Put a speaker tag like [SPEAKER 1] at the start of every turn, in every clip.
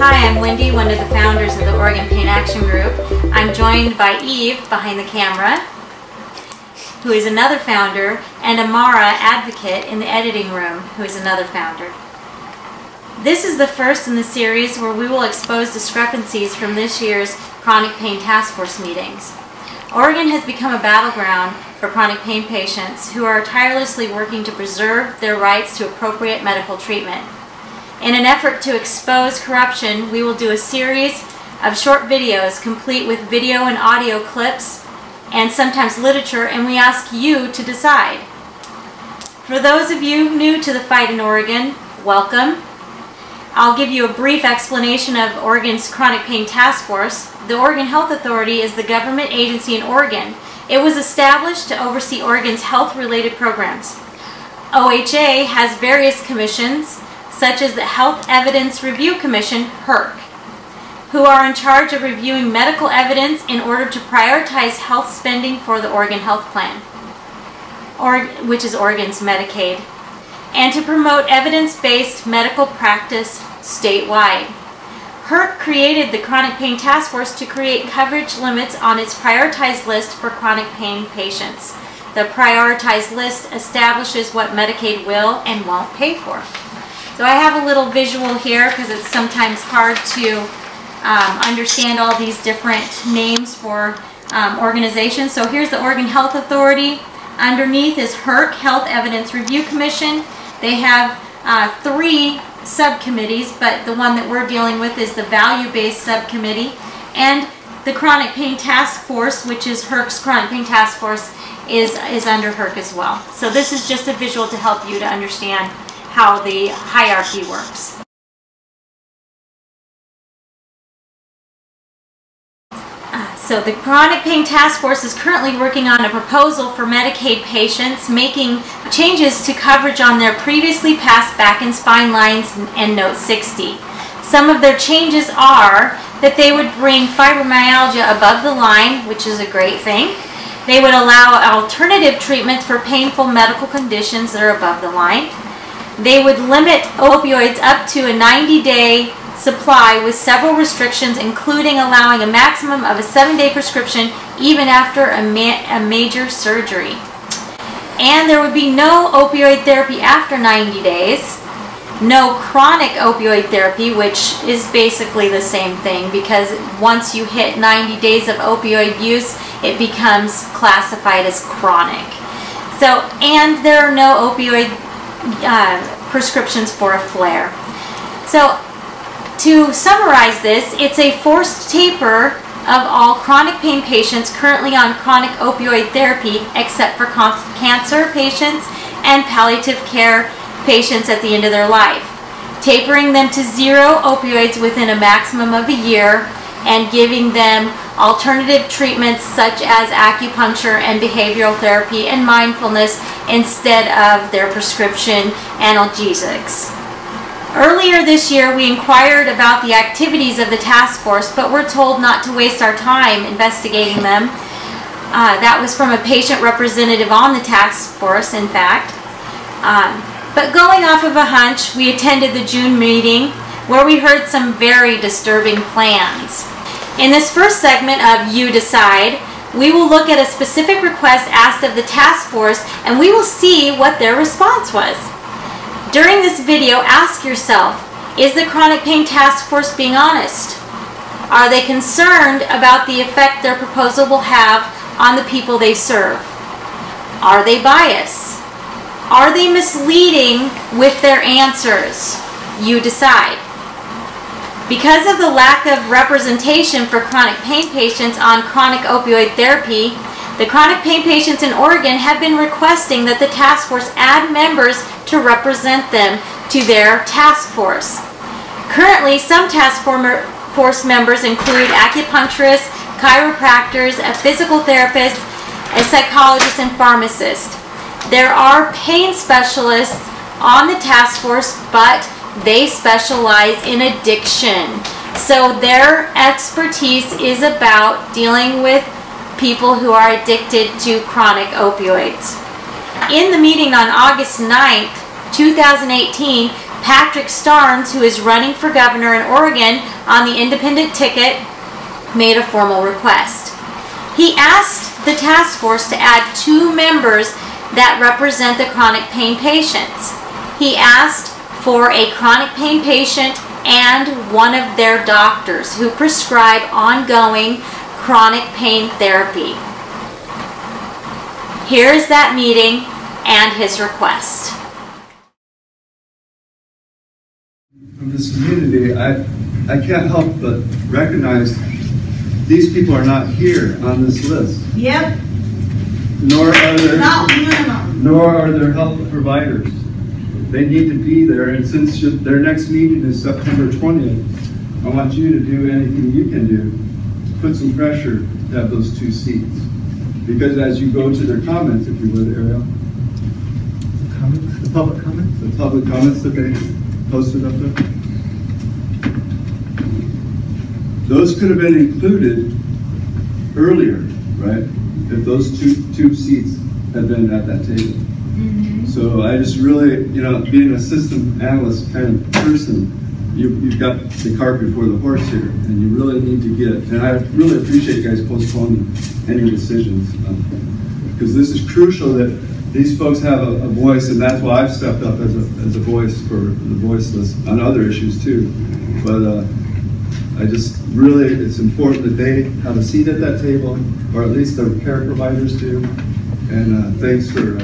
[SPEAKER 1] Hi, I'm Wendy, one of the founders of the Oregon Pain Action Group. I'm joined by Eve behind the camera, who is another founder, and Amara, advocate, in the editing room, who is another founder. This is the first in the series where we will expose discrepancies from this year's Chronic Pain Task Force meetings. Oregon has become a battleground for chronic pain patients who are tirelessly working to preserve their rights to appropriate medical treatment. In an effort to expose corruption, we will do a series of short videos complete with video and audio clips and sometimes literature, and we ask you to decide. For those of you new to the fight in Oregon, welcome. I'll give you a brief explanation of Oregon's Chronic Pain Task Force. The Oregon Health Authority is the government agency in Oregon. It was established to oversee Oregon's health-related programs. OHA has various commissions, such as the Health Evidence Review Commission, HERC, who are in charge of reviewing medical evidence in order to prioritize health spending for the Oregon Health Plan, which is Oregon's Medicaid, and to promote evidence-based medical practice statewide. HERC created the Chronic Pain Task Force to create coverage limits on its prioritized list for chronic pain patients. The prioritized list establishes what Medicaid will and won't pay for. So I have a little visual here because it's sometimes hard to understand all these different names for organizations. So here's the Oregon Health Authority. Underneath is HERC, Health Evidence Review Commission. They have 3 subcommittees, but the one that we're dealing with is the value-based subcommittee. And the Chronic Pain Task Force, which is HERC's Chronic Pain Task Force, is under HERC as well. So this is just a visual to help you to understand how the hierarchy works. So the Chronic Pain Task Force is currently working on a proposal for Medicaid patients, making changes to coverage on their previously passed back and spine lines and Note 60. Some of their changes are that they would bring fibromyalgia above the line, which is a great thing. They would allow alternative treatments for painful medical conditions that are above the line. They would limit opioids up to a 90-day supply with several restrictions, including allowing a maximum of a 7-day prescription even after a major surgery. And there would be no opioid therapy after 90 days, no chronic opioid therapy, which is basically the same thing because once you hit 90 days of opioid use, it becomes classified as chronic. So, and there are no opioid prescriptions for a flare. So to summarize this, it's a forced taper of all chronic pain patients currently on chronic opioid therapy except for cancer patients and palliative care patients at the end of their life, tapering them to 0 opioids within a maximum of a year and giving them alternative treatments such as acupuncture and behavioral therapy and mindfulness instead of their prescription analgesics. Earlier this year, we inquired about the activities of the task force, but we're told not to waste our time investigating them. That was from a patient representative on the task force, in fact. But going off of a hunch, we attended the June meeting where we heard some very disturbing plans. In this first segment of You Decide, we will look at a specific request asked of the task force and we will see what their response was. During this video, ask yourself, is the Chronic Pain Task Force being honest? Are they concerned about the effect their proposal will have on the people they serve? Are they biased? Are they misleading with their answers? You decide. Because of the lack of representation for chronic pain patients on chronic opioid therapy, the chronic pain patients in Oregon have been requesting that the task force add members to represent them to their task force. Currently, some task force members include acupuncturists, chiropractors, a physical therapist, a psychologist, and pharmacist. There are pain specialists on the task force, but they specialize in addiction. So their expertise is about dealing with people who are addicted to chronic opioids. In the meeting on August 9th, 2018, Patrick Starnes, who is running for governor in Oregon on the independent ticket, made a formal request. He asked the task force to add 2 members that represent the chronic pain patients. He asked for a chronic pain patient and one of their doctors who prescribe ongoing chronic pain therapy. Here is that meeting and his request.
[SPEAKER 2] From this community, I can't help but recognize these people are not here on this list.
[SPEAKER 3] Yep.
[SPEAKER 2] Nor are there health providers. They need to be there, and since their next meeting is September 20th, I want you to do anything you can do to put some pressure to have those 2 seats. Because as you go to their comments, if you would, Ariel. The public comments? The public comments that they posted up there. Those could have been included earlier, right? If those two seats had been at that table. Mm-hmm. So I just really, being a system analyst kind of person, you've got the cart before the horse here, and you really need to get, and I really appreciate you guys postponing any decisions, because this is crucial that these folks have a voice, and that's why I've stepped up as a voice for the voiceless on other issues too. But I just really, it's important that they have a seat at that table, or at least their care providers do. And thanks for...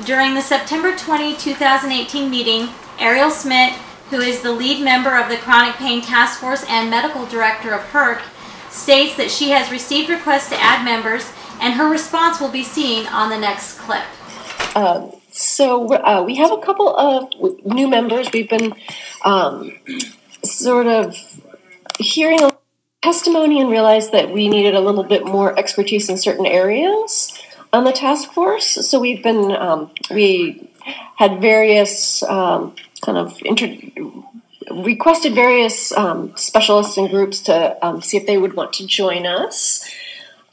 [SPEAKER 1] During the September 20, 2018 meeting, Ariel Smith, who is the lead member of the Chronic Pain Task Force and medical director of HERC, states that she has received requests to add members, and her response will be seen on the next clip.
[SPEAKER 4] So we have a couple of new members. We've been sort of hearing a testimony and realized that we needed a little bit more expertise in certain areas on the task force. So we've been, we had various requested various specialists and groups to see if they would want to join us.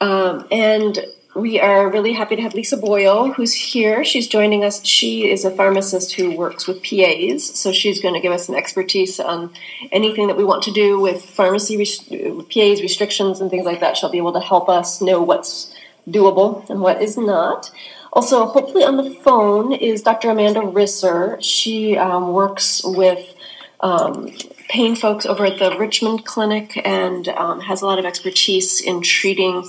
[SPEAKER 4] And we are really happy to have Lisa Boyle, who's here. She's joining us. She is a pharmacist who works with PAs, so she's going to give us some expertise on anything that we want to do with pharmacy, PAs, restrictions, and things like that. She'll be able to help us know what's doable and what is not. Also, hopefully on the phone is Dr. Amanda RISSER. She works with pain folks over at the Richmond Clinic and has a lot of expertise in treating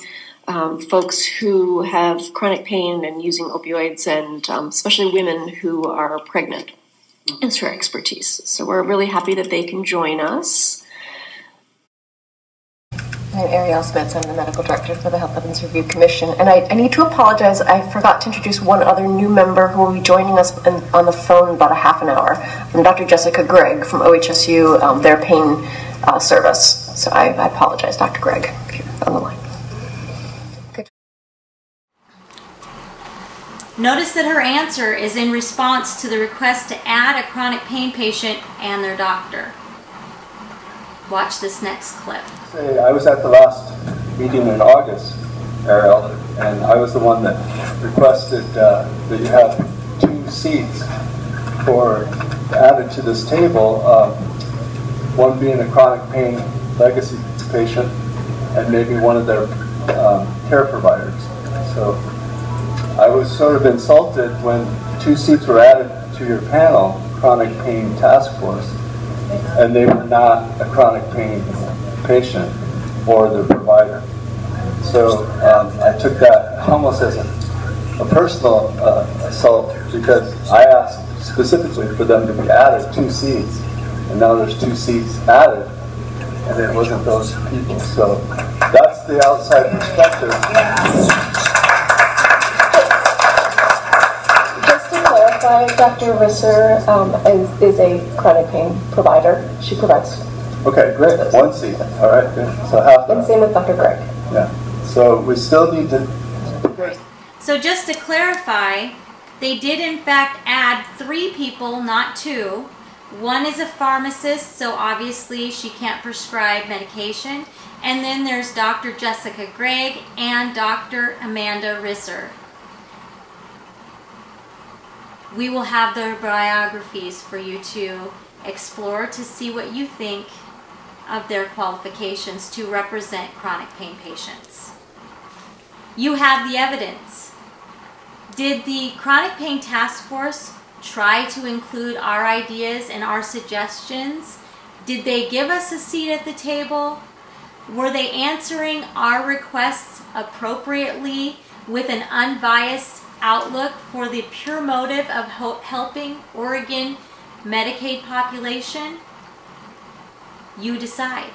[SPEAKER 4] folks who have chronic pain and using opioids, and especially women who are pregnant. It's her expertise. So we're really happy that they can join us.
[SPEAKER 5] I'm Ariel Smith. I'm the medical director for the Health Evidence Review Commission. And I need to apologize. I forgot to introduce one other new member who will be joining us on the phone in about a half an hour, from Dr. Jessica Gregg from OHSU, their pain service. So I apologize, Dr. Gregg, if you're on the line.
[SPEAKER 1] Notice that her answer is in response to the request to add a chronic pain patient and their doctor. Watch this next clip.
[SPEAKER 6] I was at the last meeting in August, Ariel, and I was the one that requested that you have 2 seats added to this table, one being a chronic pain legacy patient and maybe one of their care providers. So I was sort of insulted when 2 seats were added to your panel, Chronic Pain Task Force, and they were not a chronic pain patient or their provider. So I took that almost as a personal assault, because I asked specifically for them to be added 2 seats, and now there's 2 seats added, and it wasn't those people. So that's the outside perspective.
[SPEAKER 5] Dr. RISSER is a chronic pain provider. She provides.
[SPEAKER 6] Okay, great. 1 seat. All right, good. So half that.
[SPEAKER 5] And same with Dr. Gregg.
[SPEAKER 6] Yeah. So we still need to.
[SPEAKER 1] Great. So just to clarify, they did in fact add 3 people, not 2. One is a pharmacist, so obviously she can't prescribe medication. And then there's Dr. Jessica Gregg and Dr. Amanda RISSER. We will have their biographies for you to explore to see what you think of their qualifications to represent chronic pain patients. You have the evidence. Did the Chronic Pain Task Force try to include our ideas and our suggestions? Did they give us a seat at the table? Were they answering our requests appropriately with an unbiased outlook for the pure motive of helping Oregon Medicaid population? You decide.